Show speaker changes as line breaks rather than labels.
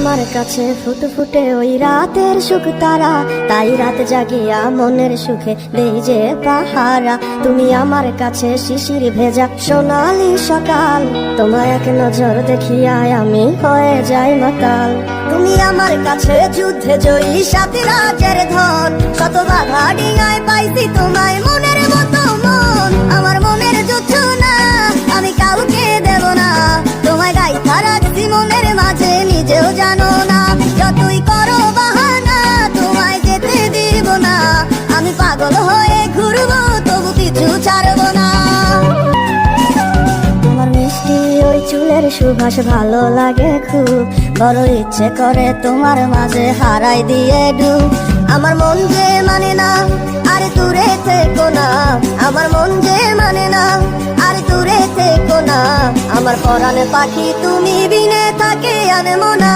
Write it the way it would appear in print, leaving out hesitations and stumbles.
আমার কাছে ফুটফুটে ওই রাতের সুখ তারা, তাই রাত জাগিয়া মনের সুখে দেই যে পাহারা। তুমি আমার কাছে শিশির ভেজা সোনালি সকাল, তোমার এক নজর দেখিয়া আমি হয়ে যাই মাতাল। তুমি আমার কাছে যুদ্ধে জয়ী সাথে রাজের ধন, শত বাধা ডিঙায় পাইছি তোমায় মনের মতো মন। আমার মনের যুদ্ধ না আমি কাউকে দেব না, তোমায় গাইথা রাখছি মনের মাঝে নিজেও জানো না। যতই করো বাহানা তোমায় যেতে দিব না, আমি পাগল হয়ে ঘুরবো তবু কিছু ছাড়বো না। তোমার মিষ্টি ওই চুলের সুবাস ভালো লাগে খুব, বড় ইচ্ছে করে তোমার মাঝে হারাই দিয়ে ডুব। আমার মন যে মানে না আরে দূরে থেকো না, আমার মন যে মানে না আরে দূরে থেকো না। আমার পরাণ পাখি তুমি বিনে থাকে আনমো না।